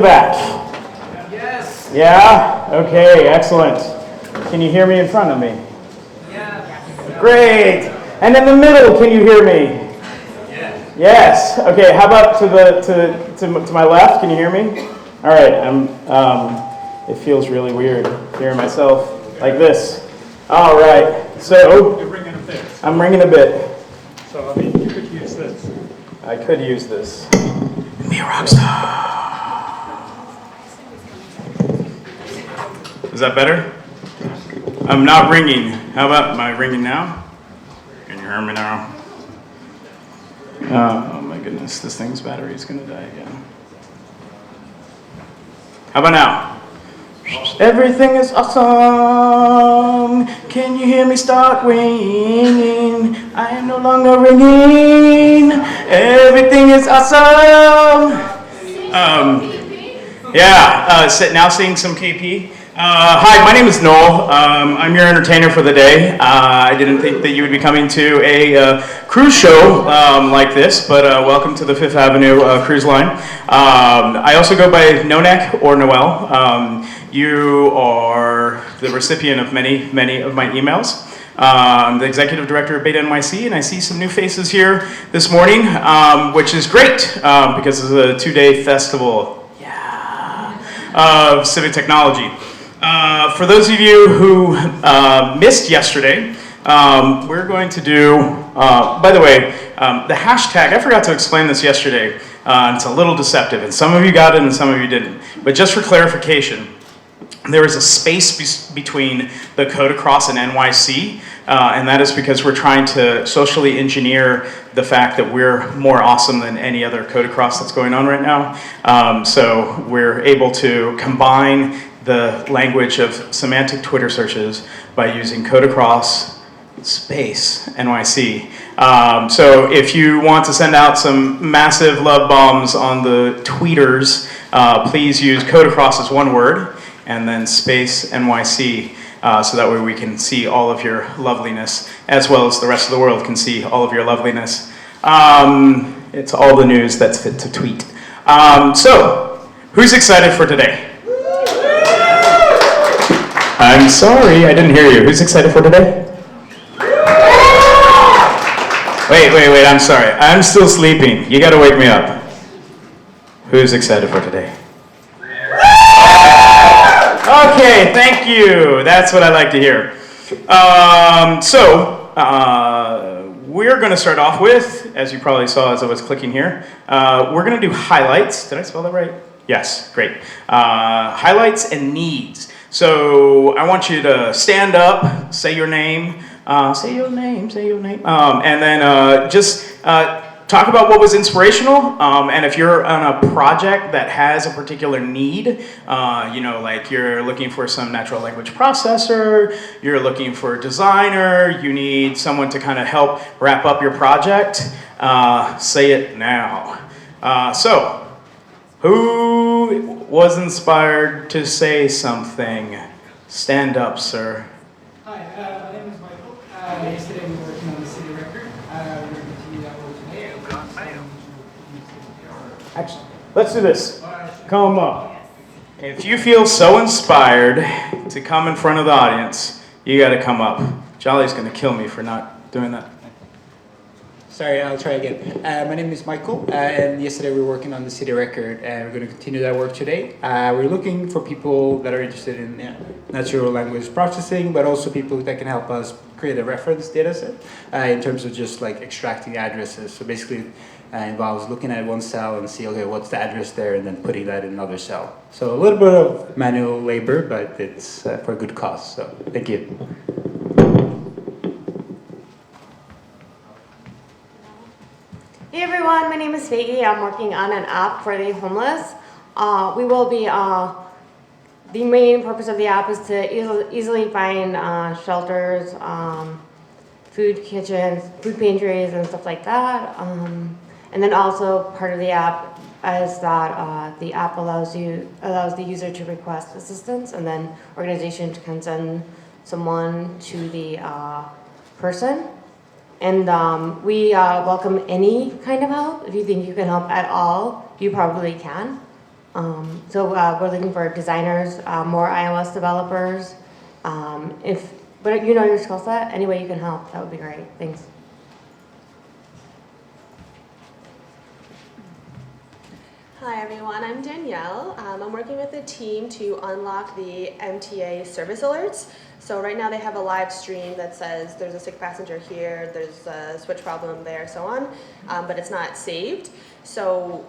Back. Yes. Yeah? Okay, excellent. Can you hear me in front of me? Yeah. Great. And in the middle, can you hear me? Yes. Yes. Okay, how about to my left? Can you hear me? All right. It feels really weird hearing myself like this. All right. So You're ringing a bit. I'm ringing a bit. So you could use this. I could use this. Be a rock star. Is that better? I'm not ringing. How about my ringing now? Can you hear me now? Oh my goodness, this thing's battery is gonna die again. How about now? Everything is awesome. Can you hear me start ringing? I am no longer ringing. Everything is awesome. Now seeing some KP. Hi, my name is Noel. I'm your entertainer for the day. I didn't think that you would be coming to a cruise show like this, but welcome to the Fifth Avenue Cruise Line. I also go by Nonek or Noel. You are the recipient of many of my emails. I'm the executive director of Beta NYC, and I see some new faces here this morning, which is great because it's a 2-day festival of civic technology. For those of you who missed yesterday, we're going to do, by the way, the hashtag, I forgot to explain this yesterday, it's a little deceptive, and some of you got it and some of you didn't. But just for clarification, there is a space between the code across and NYC, and that is because we're trying to socially engineer the fact that we're more awesome than any other code across that's going on right now. So we're able to combine the language of semantic Twitter searches by using code across space NYC. So if you want to send out some massive love bombs on the tweeters, please use code across as one word and then space NYC, so that way we can see all of your loveliness, as well as the rest of the world can see all of your loveliness. It's all the news that's fit to tweet. So, who's excited for today? I'm sorry, I didn't hear you. Who's excited for today? Wait, I'm sorry. I'm still sleeping. You gotta wake me up. Who's excited for today? Okay, thank you. That's what I like to hear. We're going to start off with, as you probably saw as I was clicking here, we're going to do highlights. Did I spell that right? Yes, great. Highlights and needs. So I want you to stand up, say your name, and then just talk about what was inspirational, and if you're on a project that has a particular need, like you're looking for some natural language processor, you're looking for a designer, you need someone to kind of help wrap up your project, say it now. So, who was inspired to say something? Stand up, sir. Hi, my name is Michael. Yesterday we were working on the city record. We're going to continue that work today. Actually, let's do this. Come up. If you feel so inspired to come in front of the audience, you got to come up. Jolly's going to kill me for not doing that. Sorry, I'll try again. My name is Michael, and yesterday we were working on the city record, and we're going to continue that work today. We're looking for people that are interested in natural language processing, but also people that can help us create a reference data set in terms of just like extracting addresses. So basically, involves looking at one cell and see, okay, what's the address there, and then putting that in another cell. So a little bit of manual labor, but it's for a good cause. So thank you. Hey everyone, my name is Faggy. I'm working on an app for the homeless. The main purpose of the app is to easily find shelters, food kitchens, food pantries, and stuff like that. And then also part of the app is that the app allows the user to request assistance, and then organizations can send someone to the person. And we welcome any kind of help. If you think you can help at all, you probably can. We're looking for designers, more iOS developers. But you know your skill set, any way you can help, that would be great. Thanks. Hi everyone, I'm Danielle. I'm working with the team to unlock the MTA service alerts. So right now they have a live stream that says there's a sick passenger here, there's a switch problem there, so on, but it's not saved. So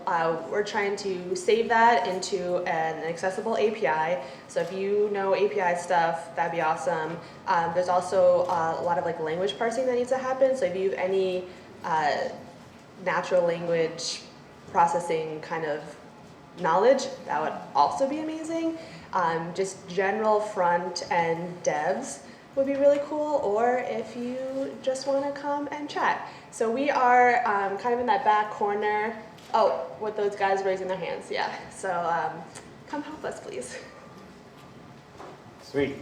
we're trying to save that into an accessible API. So if you know API stuff, that'd be awesome. There's also a lot of like language parsing that needs to happen. So if you have any natural language processing kind of knowledge, that would also be amazing. Just general front end devs would be really cool, or if you just want to come and chat. So we are kind of in that back corner. Oh, with those guys raising their hands, yeah. So come help us, please. Sweet.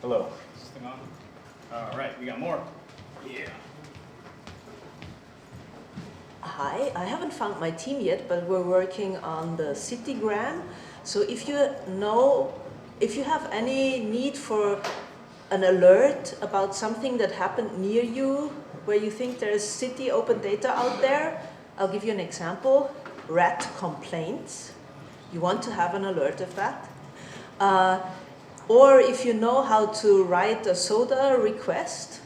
Hello. Is this thing on? All right, we got more. Yeah. Hi, I haven't found my team yet, but we're working on the Citygram. So if you have any need for an alert about something that happened near you, where you think there's city open data out there, I'll give you an example. Rat complaints. You want to have an alert of that. Or if you know how to write a soda request,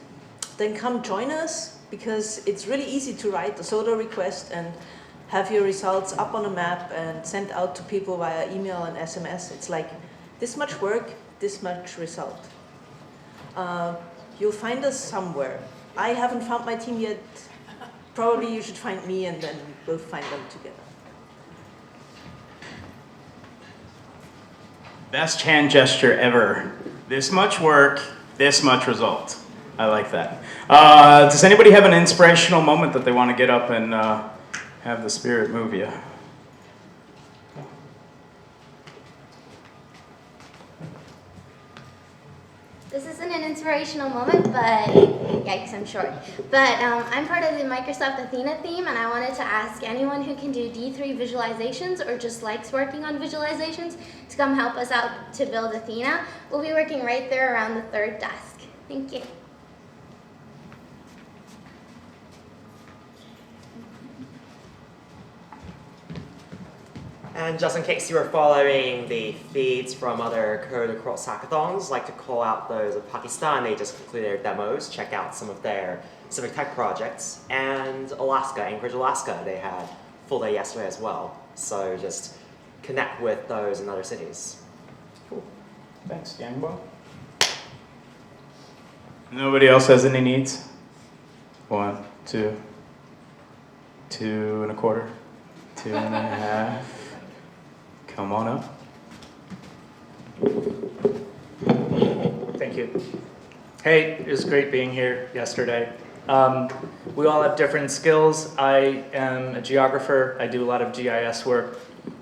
then come join us, because it's really easy to write a soda request and have your results up on a map and sent out to people via email and SMS. It's like this much work, this much result. You'll find us somewhere. I haven't found my team yet. Probably you should find me, and then we'll find them together. Best hand gesture ever. This much work, this much result. I like that. Does anybody have an inspirational moment that they want to get up and have the spirit move you? This isn't an inspirational moment, but yikes, I'm short. But I'm part of the Microsoft Athena team, and I wanted to ask anyone who can do D3 visualizations or just likes working on visualizations to come help us out to build Athena. We'll be working right there around the third desk. Thank you. And just in case you were following the feeds from other Code Across hackathons, I'd like to call out those of Pakistan. They just concluded their demos, check out some of their civic tech projects. And Alaska, Anchorage, Alaska, they had full day yesterday as well. So just connect with those in other cities. Cool. Thanks, Yangbo. Nobody else has any needs? 1, 2, 2 1/4, 2 1/2. Come on up. Thank you. Hey, it was great being here yesterday. We all have different skills. I am a geographer. I do a lot of GIS work.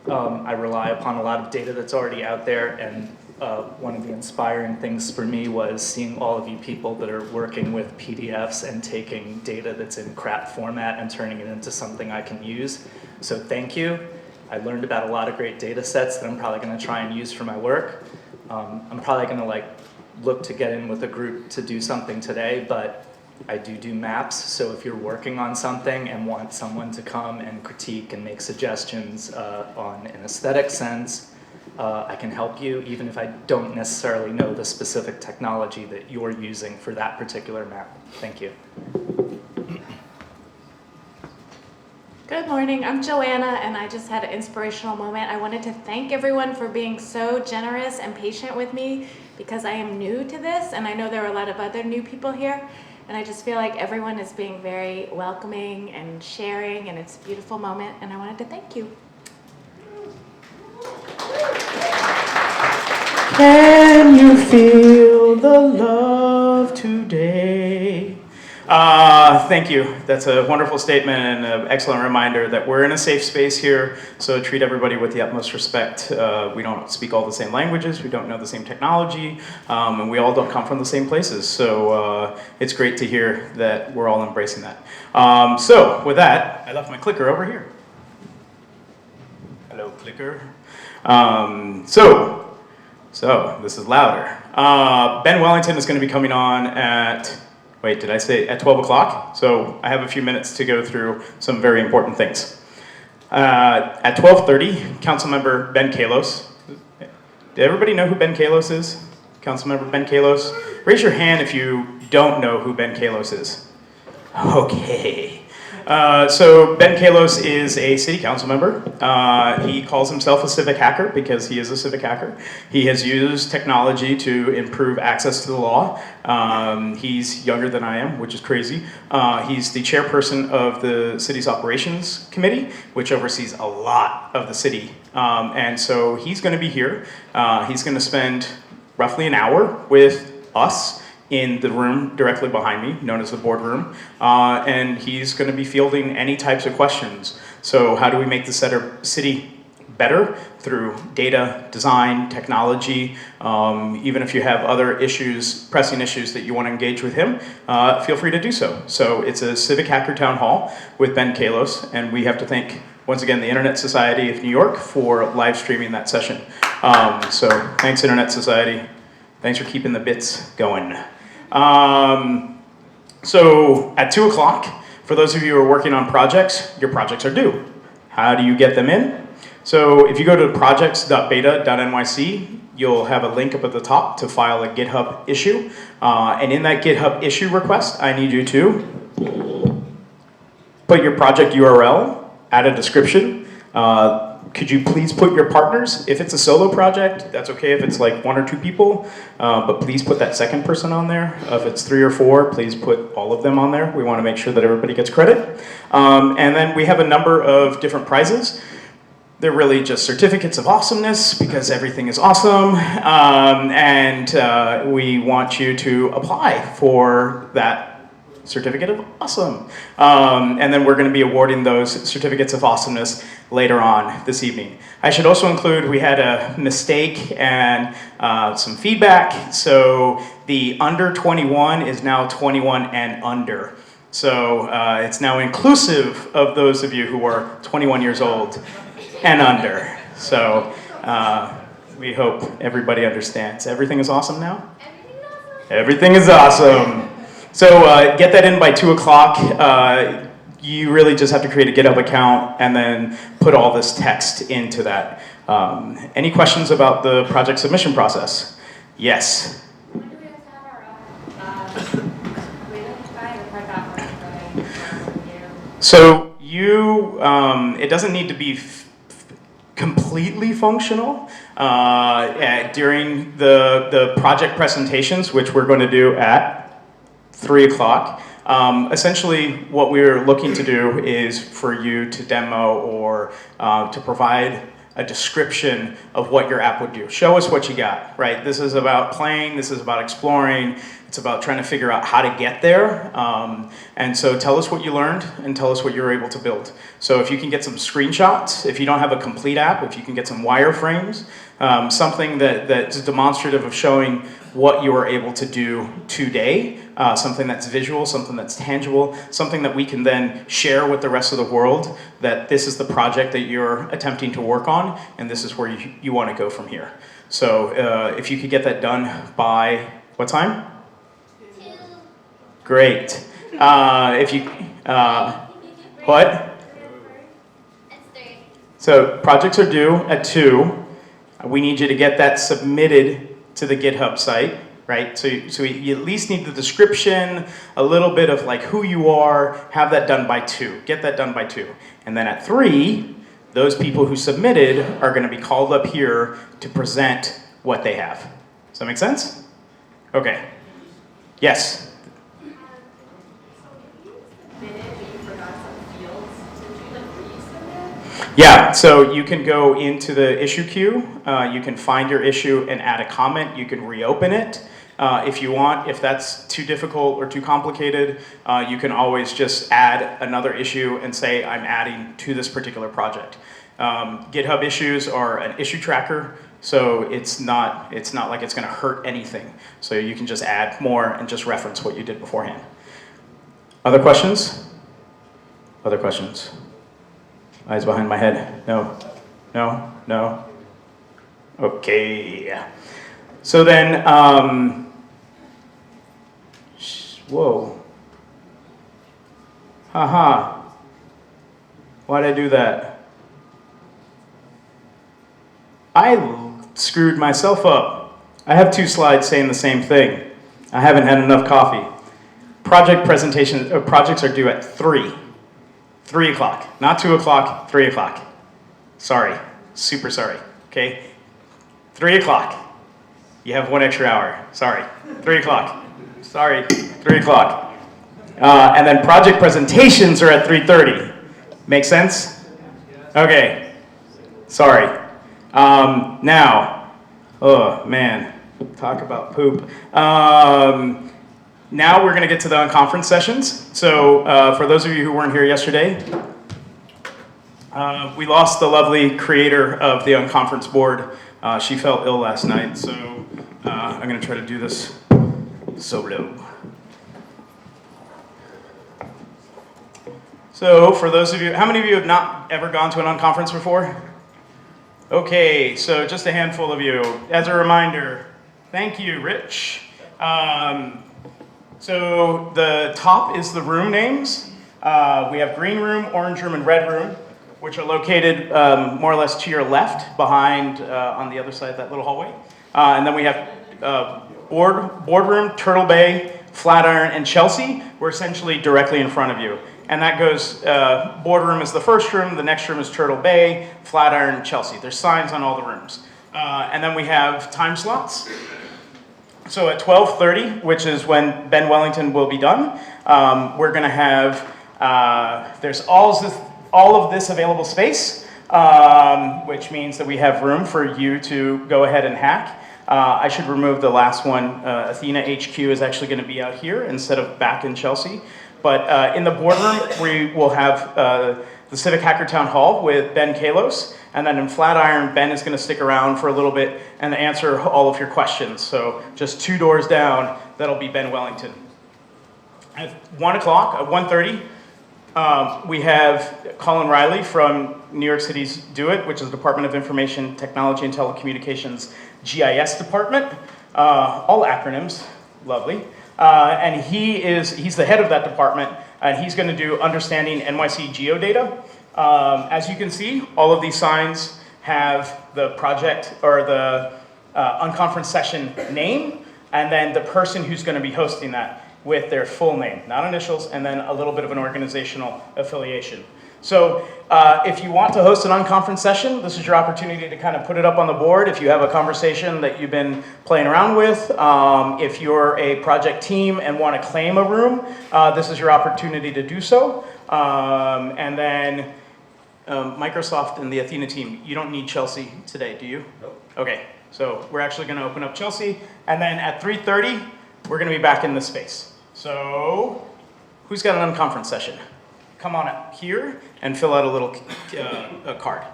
I rely upon a lot of data that's already out there, and one of the inspiring things for me was seeing all of you people that are working with PDFs and taking data that's in crap format and turning it into something I can use. So thank you. I learned about a lot of great data sets that I'm probably going to try and use for my work. I'm probably going to look to get in with a group to do something today, but I do maps, so if you're working on something and want someone to come and critique and make suggestions on an aesthetic sense, I can help you, even if I don't necessarily know the specific technology that you're using for that particular map. Thank you. Good morning, I'm Joanna, and I just had an inspirational moment. I wanted to thank everyone for being so generous and patient with me, because I am new to this, and I know there are a lot of other new people here, and I just feel like everyone is being very welcoming and sharing, and it's a beautiful moment, and I wanted to thank you. Can you feel the love today? Thank you. That's a wonderful statement and an excellent reminder that we're in a safe space here, so treat everybody with the utmost respect. We don't speak all the same languages, we don't know the same technology, and we all don't come from the same places, so it's great to hear that we're all embracing that. So with that, I left my clicker over here. Hello, clicker. So this is louder. Ben Wellington is going to be coming on at, wait, did I say at 12 o'clock? So I have a few minutes to go through some very important things. At 12:30, Councilmember Ben Kalos. Did everybody know who Ben Kalos is? Councilmember Ben Kalos? Raise your hand if you don't know who Ben Kalos is. Okay. So Ben Kalos is a city council member. He calls himself a civic hacker because he is a civic hacker. He has used technology to improve access to the law. He's younger than I am, which is crazy. He's the chairperson of the city's operations committee, which oversees a lot of the city. And so he's going to be here. He's going to spend roughly an hour with us in the room directly behind me, known as the boardroom, and he's going to be fielding any types of questions. So how do we make the city better through data, design, technology? Even if you have other issues, pressing issues that you want to engage with him, feel free to do so. So it's a Civic Hacker Town Hall with Ben Kalos, and we have to thank, once again, the Internet Society of New York for live streaming that session. So thanks, Internet Society. Thanks for keeping the bits going. So at 2 o'clock, for those of you who are working on projects, your projects are due. How do you get them in? So if you go to projects.beta.nyc, you'll have a link up at the top to file a GitHub issue. And in that GitHub issue request, I need you to put your project URL, add a description. Could you please put your partners? If it's a solo project, that's okay if it's like 1 or 2 people, but please put that second person on there. If it's 3 or 4, please put all of them on there. We want to make sure that everybody gets credit. And then we have a number of different prizes. They're really just certificates of awesomeness because everything is awesome. And we want you to apply for that certificate of awesome. And then we're going to be awarding those certificates of awesomeness later on this evening. I should also include, we had a mistake and some feedback. So the under 21 is now 21 and under. So it's now inclusive of those of you who are 21 years old and under. So we hope everybody understands. Everything is awesome now? Everything is awesome. So get that in by 2 o'clock. You really just have to create a GitHub account and then put all this text into that. Any questions about the project submission process? Yes. When do we have to have our So it doesn't need to be completely functional during the project presentations, which we're going to do at 3 o'clock. Essentially, what we're looking to do is for you to demo or to provide a description of what your app would do. Show us what you got, right? This is about playing, this is about exploring, it's about trying to figure out how to get there. And so tell us what you learned and tell us what you're able to build. So if you can get some screenshots, if you don't have a complete app, if you can get some wireframes, something that's demonstrative of showing what you were able to do today, something that's visual, something that's tangible, something that we can then share with the rest of the world, that this is the project that you're attempting to work on, and this is where you want to go from here. So if you could get that done by, what time? 2. Great. If you, what? It's 3. So projects are due at 2. We need you to get that submitted to the GitHub site, right? So you at least need the description, a little bit of like who you are, have that done by 2. Get that done by 2. And then at 3, those people who submitted are going to be called up here to present what they have. Does that make sense? Okay. Yes? Yeah, so you can go into the issue queue, you can find your issue and add a comment, you can reopen it if you want. If that's too difficult or too complicated, you can always just add another issue and say, I'm adding to this particular project. GitHub issues are an issue tracker, so it's not like it's gonna hurt anything. So you can just add more and just reference what you did beforehand. Other questions? Other questions? Eyes behind my head. No, no, no, Okay. So then, whoa. Haha. Why'd I do that? I screwed myself up. I have 2 slides saying the same thing. I haven't had enough coffee. Project presentation, projects are due at 3. 3 o'clock, not 2 o'clock, 3 o'clock. Sorry, super sorry, okay? 3 o'clock. You have 1 extra hour, sorry. 3 o'clock, sorry, 3 o'clock. And then project presentations are at 3:30. Make sense? Okay, sorry. Now, oh man, talk about poop. Now we're going to get to the unconference sessions. So for those of you who weren't here yesterday, we lost the lovely creator of the unconference board. She felt ill last night, so I'm going to try to do this solo. So for those of you, how many of you have not ever gone to an unconference before? Okay, so just a handful of you. As a reminder, thank you, Rich. So the top is the room names. We have green room, orange room, and red room, which are located more or less to your left, behind on the other side of that little hallway. And then we have boardroom, Turtle Bay, Flatiron, and Chelsea. We're essentially directly in front of you. And that goes, boardroom is the first room, the next room is Turtle Bay, Flatiron, Chelsea. There's signs on all the rooms. And then we have time slots. So at 12:30, which is when Ben Wellington will be done, we're going to have, there's all of this available space, which means that we have room for you to go ahead and hack. I should remove the last one. Athena HQ is actually going to be out here instead of back in Chelsea. But in the boardroom, we will have the Civic Hacker Town Hall with Ben Kalos. And then in Flatiron, Ben is going to stick around for a little bit and answer all of your questions. So just 2 doors down, that'll be Ben Wellington. At 1 o'clock, at 1:30, we have Colin Riley from New York City's Do It, which is the Department of Information Technology and Telecommunications GIS department. All acronyms, lovely. And he's the head of that department, and he's going to do Understanding NYC Geodata. As you can see, all of these signs have the project or the unconference session name, and then the person who's going to be hosting that with their full name, not initials, and then a little bit of an organizational affiliation. So if you want to host an unconference session, this is your opportunity to kind of put it up on the board. If you have a conversation that you've been playing around with, if you're a project team and want to claim a room, this is your opportunity to do so. And then Microsoft and the Athena team, you don't need Chelsea today, do you? Nope. Okay, so we're actually going to open up Chelsea, and then at 3:30, we're going to be back in this space. So who's got an unconference session? Come on up here and fill out a little a card.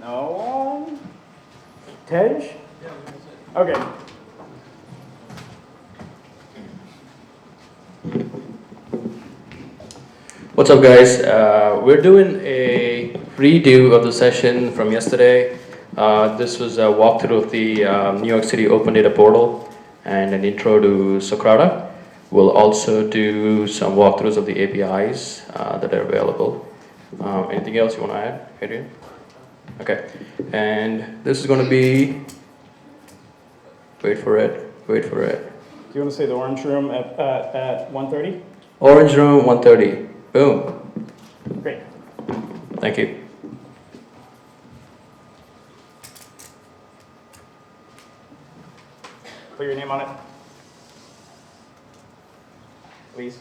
No? Tej? Okay. What's up, guys? We're doing a redo of the session from yesterday. This was a walkthrough of the New York City Open Data Portal and an intro to Socrata. We'll also do some walkthroughs of the APIs that are available. Anything else you want to add, Adrian? Okay. And this is going to be, wait for it. Do you want to say the orange room at 1:30? Orange room, 1:30. Boom. Great. Thank you. Put your name on it, please.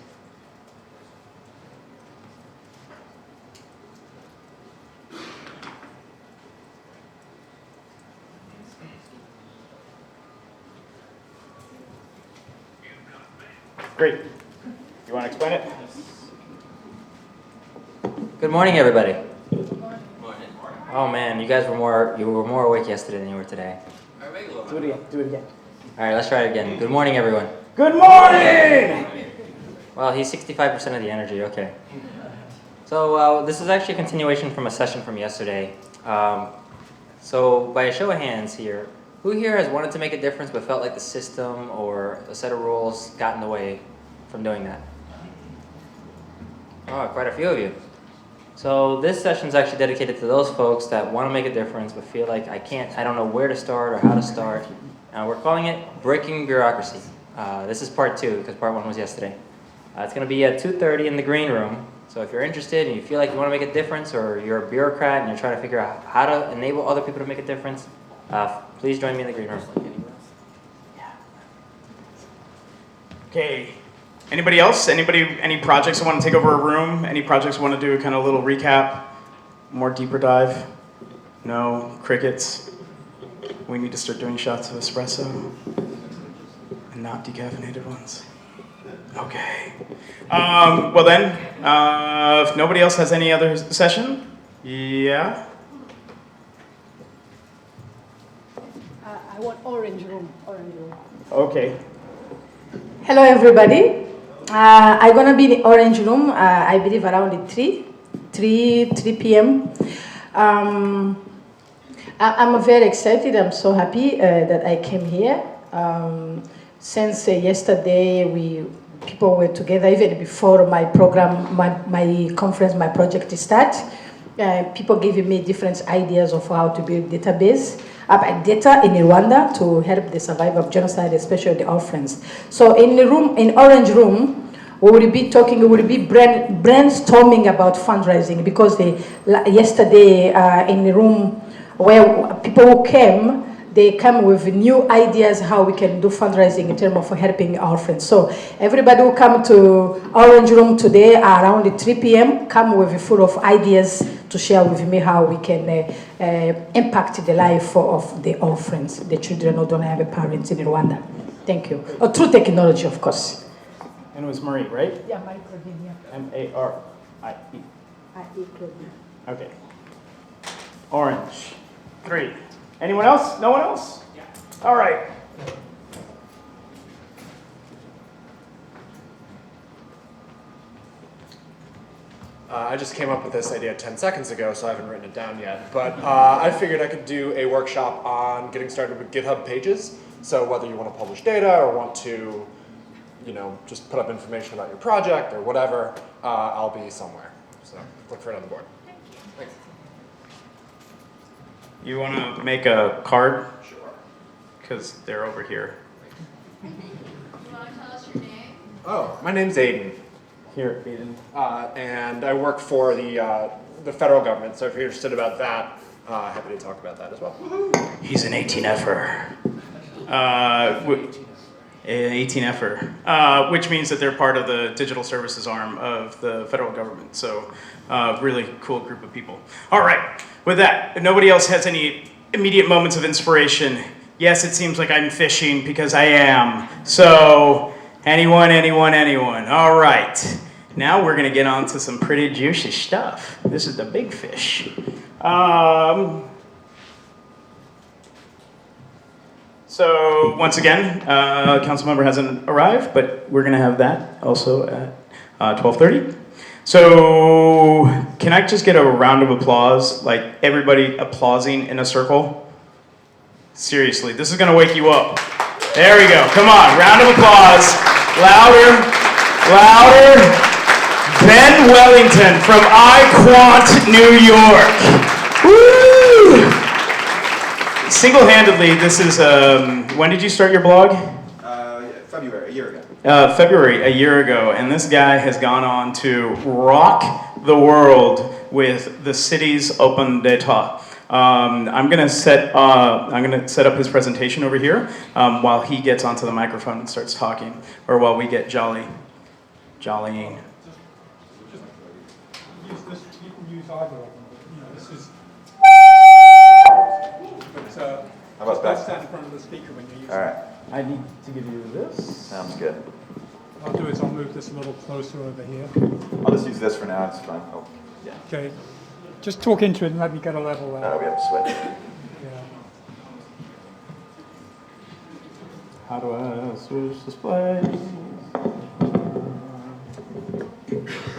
Great. You want to explain it? Good morning, everybody. Oh man, you guys were more awake yesterday than you were today. Do it again. All right, let's try it again. Good morning, everyone. Good morning! Well, he's 65% of the energy. Okay. So this is actually a continuation from a session from yesterday. So by a show of hands here, who here has wanted to make a difference but felt like the system or a set of rules got in the way from doing that? Oh, quite a few of you. So this session is actually dedicated to those folks that want to make a difference but feel like I don't know where to start or how to start. We're calling it Breaking Bureaucracy. This is part 2 because part 1 was yesterday. It's going to be at 2:30 in the green room. So if you're interested and you feel like you want to make a difference, or you're a bureaucrat and you're trying to figure out how to enable other people to make a difference, please join me in the green room. Okay. Anybody else? Any projects that want to take over a room? Any projects want to do a kind of little recap? More deeper dive? No? Crickets? We need to start doing shots of espresso and not decaffeinated ones. Okay. Well then, if nobody else has any other session, yeah? I want orange room. Okay. Hello, everybody. I'm gonna be in the orange room. I believe around the 3 p.m. I'm very excited. I'm so happy that I came here. Since yesterday, people were together even before my program, my conference, my project start. People giving me different ideas of how to build database. Data in Rwanda to help the survivor of genocide, especially the orphans. So in the room, in orange room, we will be brainstorming about fundraising because yesterday in the room where people who came, they come with new ideas how we can do fundraising in terms of helping orphans. So everybody who come to orange room today around 3 p.m. come with full of ideas to share with me how we can impact the life of the orphans, the children who don't have parents in Rwanda. Thank you. Through technology, of course. And it was Marie, right? Yeah, Marie Claudine, yeah. M-A-R-I-E. I-E Claudine. Okay. Orange. 3. Anyone else? No one else? Yeah. All right. I just came up with this idea 10 seconds ago, so I haven't written it down yet. But I figured I could do a workshop on getting started with GitHub pages. So whether you want to publish data or want to, just put up information about your project or whatever, I'll be somewhere. So look for it on the board. Thanks. You want to make a card? Sure. Because they're over here. You want to tell us your name? Oh, my name's Aiden. Here, Aiden. And I work for the federal government, so if you're interested about that, happy to talk about that as well. He's an 18F-er. An 18F-er, which means that they're part of the digital services arm of the federal government. So really cool group of people. All right, with that, if nobody else has any immediate moments of inspiration, yes, it seems like I'm fishing because I am. So anyone? All right, now we're gonna get on to some pretty juicy stuff. This is the big fish. So once again, council member hasn't arrived, but we're gonna have that also at 12:30. So can I just get a round of applause, like everybody applauding in a circle? Seriously, this is gonna wake you up. There we go, come on, round of applause. Louder, louder. Ben Wellington from iQuant, New York. Woo! Single-handedly, this is, when did you start your blog? February, a year ago. February, a year ago, and this guy has gone on to rock the world with the city's open data. I'm gonna set up his presentation over here while he gets onto the microphone and starts talking, or while we get jollying. Use this, you can use either of them. This is. But, how about that? Stand in front of the speaker when you use it. All right. I need to give you this. Sounds good. What I'll do is I'll move this a little closer over here. I'll just use this for now. It's fine. Oh, yeah. Okay. Just talk into it and let me get a level there. Oh, we have to switch. Yeah. How do I switch display?